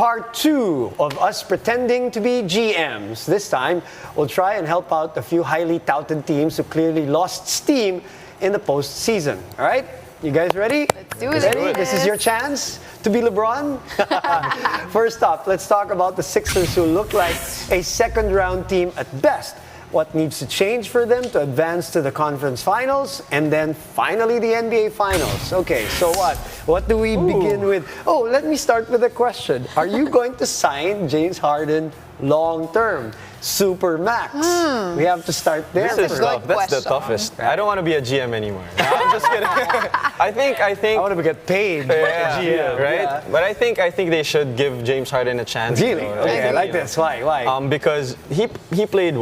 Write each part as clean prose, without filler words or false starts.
part 2 of us pretending to be GMs. This time, we'll try and help out a few highly touted teams who clearly lost steam in the postseason. All right? You guys ready? Let's do it. Ready? This is your chance to be LeBron. First up, let's talk about the Sixers, who look like a second-round team at best. What needs to change for them to advance to the conference finals and then finally the NBA finals? Okay, so what? What do we begin with? Oh, let me start with a question. Are you going to sign James Harden long-term? Super max. We have to start there. This is tough. That's the toughest. I don't want to be a GM anymore. No, I'm just kidding. I think. I want to get paid. Yeah, GM, right? Yeah. But I think they should give James Harden a chance. Really? You know, Okay, I like this. Why? Because he played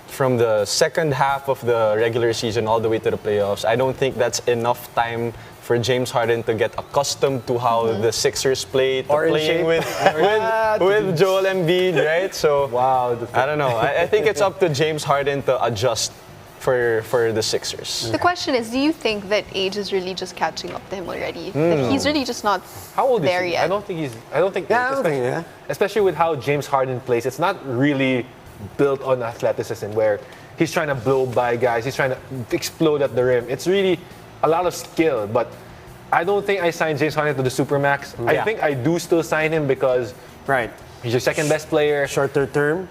from the second half of the regular season all the way to the playoffs. I don't think that's enough time for James Harden to get accustomed to how the Sixers play, to playing with Joel Embiid, right? So wow, I don't know. I think it's up to James Harden to adjust for the Sixers. The question is, do you think that age is really just catching up to him already? That he's really just not How old there is he? yet? I don't think Yeah, especially with how James Harden plays, it's not really built on athleticism where he's trying to blow by guys, he's trying to explode at the rim. It's really a lot of skill, but I don't think I signed James Harden to the Supermax. I think I do still sign him because he's your second best player. Shorter term,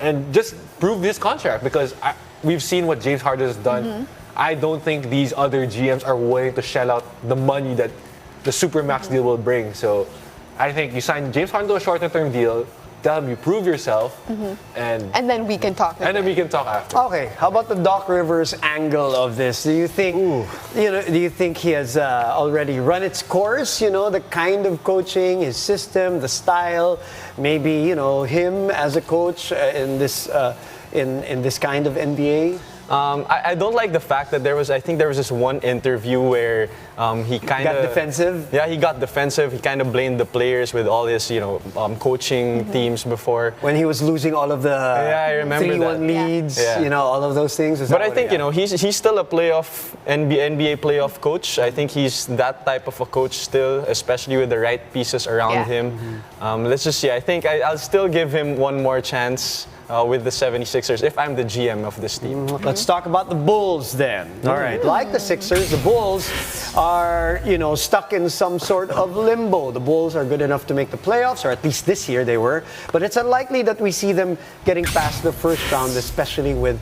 and just prove this contract because we've seen what James Harden has done. I don't think these other GMs are willing to shell out the money that the Supermax deal will bring. So I think you sign James Harden to a shorter term deal, tell him you prove yourself, and then we can talk. then we can talk after. Okay, how about the Doc Rivers angle of this? Do you think, do you think he has already run its course? You know, the kind of coaching, his system, the style, maybe him as a coach in this kind of NBA. I don't like the fact that I think there was this one interview where he kind of got defensive. Yeah, he got defensive. He kind of blamed the players with all his, coaching teams before. When he was losing all of the I remember 3-1 leads, all of those things. But I think, he's still a NBA playoff coach. I think he's that type of a coach still, especially with the right pieces around him. Let's just see. I think I'll still give him one more chance with the 76ers if I'm the GM of this team. Let's talk about the Bulls then. All right. Like the Sixers, the Bulls are, stuck in some sort of limbo. The Bulls are good enough to make the playoffs, or at least this year they were. But it's unlikely that we see them getting past the first round, especially with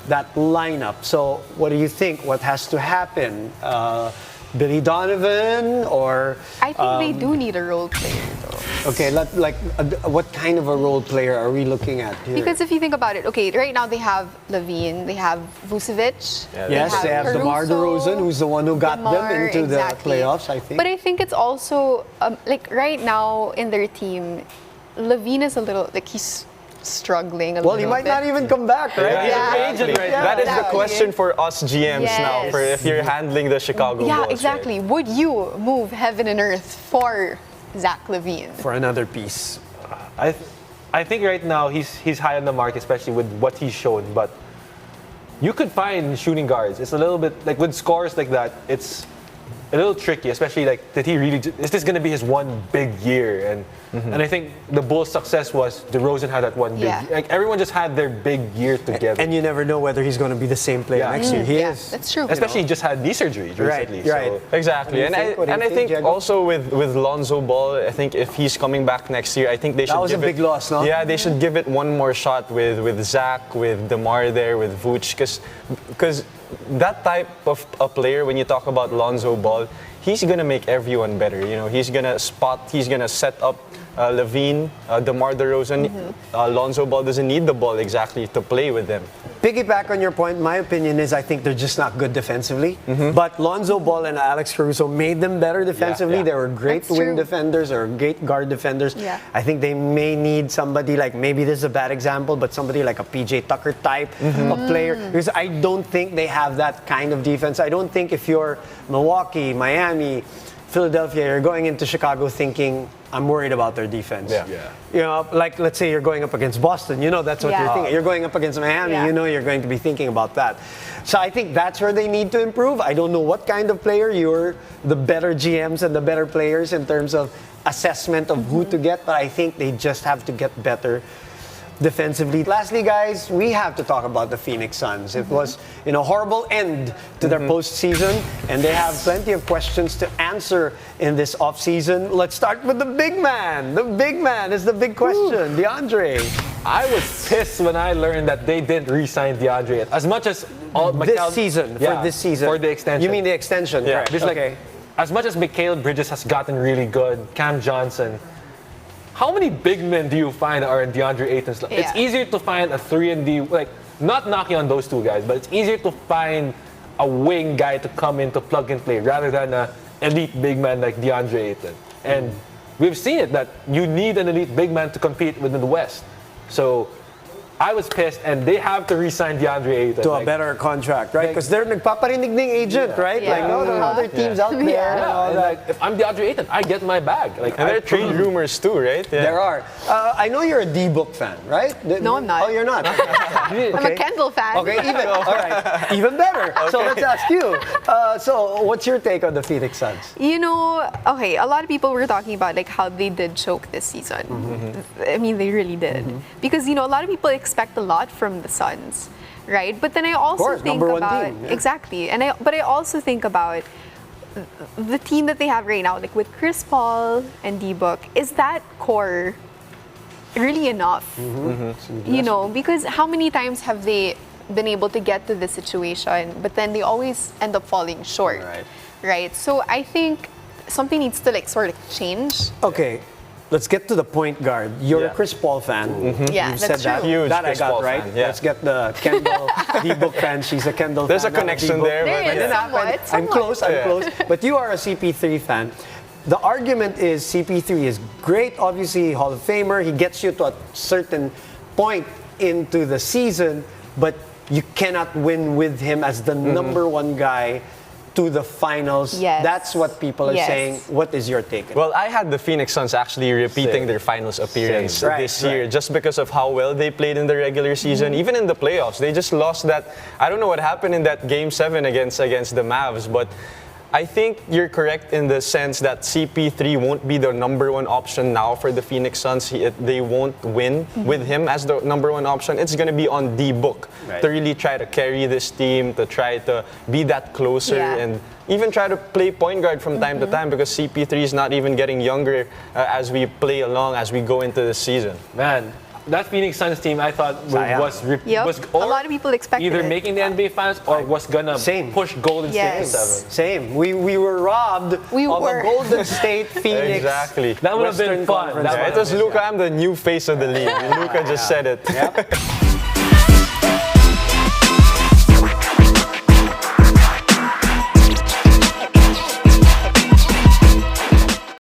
that lineup. So what do you think? What has to happen? Billy Donovan or... I think they do need a role player, though. Okay, what kind of a role player are we looking at here? Because if you think about it, okay, right now they have Levine, they have Vucevic. Yes, they have DeMar DeRozan, who's the one who got them into the playoffs, I think. But I think it's also, right now in their team, Levine is a little, he's struggling a little bit. Well, he might not even come back, right? Yeah. That is the question for us GMs now, for if you're handling the Chicago Bulls. Yeah, exactly. Right? Would you move heaven and earth for Zach LaVine? For another piece. I think right now he's high on the mark, especially with what he's shown. But you could find shooting guards. It's a little bit like with scores like that. It's a little tricky, especially is this going to be his one big year? And I think the Bulls' success was DeRozan had that one big year. Like everyone just had their big year together. And you never know whether he's going to be the same player next year. He is. That's true. Especially he just had knee surgery recently. Right. Exactly. And I think also with Lonzo Ball, I think if he's coming back next year, I think they should That was a big loss, no? Yeah, they should give it one more shot with Zach, with DeMar there, with Vooch, because that type of a player, when you talk about Lonzo Ball, he's gonna make everyone better. He's gonna set up Levine, DeMar DeRozan. Lonzo Ball doesn't need the ball exactly to play with them. Piggyback on your point, my opinion is I think they're just not good defensively. But Lonzo Ball and Alex Caruso made them better defensively. They were great wing defenders or great guard defenders. I think they may need somebody like, maybe this is a bad example, but somebody like a PJ Tucker type of player. Because I don't think they have that kind of defense. I don't think if you're Milwaukee, Miami, Philadelphia, you're going into Chicago thinking, I'm worried about their defense. Yeah. You know, like let's say you're going up against Boston, you know that's what Yeah. you're thinking. You're going up against Miami, Yeah. you know you're going to be thinking about that. So I think that's where they need to improve. I don't know what kind of player you're the better GMs and the better players in terms of assessment of who to get, but I think they just have to get better defensively. Lastly, guys, we have to talk about the Phoenix Suns. It was, a horrible end to their postseason, and they have plenty of questions to answer in this offseason. Let's start with the big man. The big man is the big question, DeAndre. I was pissed when I learned that they didn't re-sign DeAndre. As much as all For this season. for the extension. You mean the extension? Yeah. Correct. Just Okay. like, as much as Mikal Bridges has gotten really good, Cam Johnson, how many big men do you find are in DeAndre Ayton's? Yeah. It's easier to find a 3-and-D, like, not knocking on those two guys, but it's easier to find a wing guy to come in to plug and play rather than an elite big man like DeAndre Ayton. And we've seen it that you need an elite big man to compete within the West. So I was pissed, and they have to re-sign DeAndre Ayton. To a better contract, right? Because they're nagpaparinig ng agent, right? Yeah. Like, no, there are other teams out there. Yeah. and all and that. like, if I'm DeAndre Ayton, I get my bag. Like, And there are trade rumors too, right? Yeah. There are. I know you're a D-Book fan, right? No, I'm not. Oh, you're not? I'm a Okay. Kendall fan. Okay, all right. Even better. So let's ask you. So what's your take on the Phoenix Suns? Okay, a lot of people were talking about like how they did choke this season. I mean, they really did. Because, a lot of people expect a lot from the Suns, right? But then I also course, think number one about team, yeah. exactly. But I also think about the team that they have right now, like with Chris Paul and D-Book. Is that core really enough? Because how many times have they been able to get to this situation, but then they always end up falling short, right? So I think something needs to like sort of change. Okay, let's get to the point guard. You're a Yeah. Chris Paul fan. Yeah, You've that's said that. true. Huge That Chris I got Paul right. fan, yeah. Let's get the Kendall D-Book fan. She's a Kendall There's fan. a not connection D-Book. there, There but is Didn't somewhat. happen. I'm close. I'm Yeah. close. But you are a CP3 fan. The argument is CP3 is great. Obviously, Hall of Famer. He gets you to a certain point into the season, but you cannot win with him as the number one guy to the finals. Yes. That's what people are Yes. saying. What is your take? Well, I had the Phoenix Suns actually repeating Same. their finals appearance Same. Right, this year right. just because of how well they played in the regular season. Even in the playoffs, they just lost that. I don't know what happened in that Game 7 against the Mavs, but I think you're correct in the sense that CP3 won't be the number one option now for the Phoenix Suns. They won't win with him as the number one option. It's going to be on D-Book to really try to carry this team, to try to be that closer Yeah. and even try to play point guard from time to time because CP3 is not even getting younger as we play along, as we go into the season. Man, that Phoenix Suns team, I thought Sayang. was A lot of people expected either it. making the NBA Finals or was gonna Same. push Golden State to Yes. 7. Same. We were robbed We of were. a Golden State Phoenix. Exactly. That would have been Western fun. Conference That Yeah, would it was Luca. I'm the new face of the league. Luca just said it. Yep.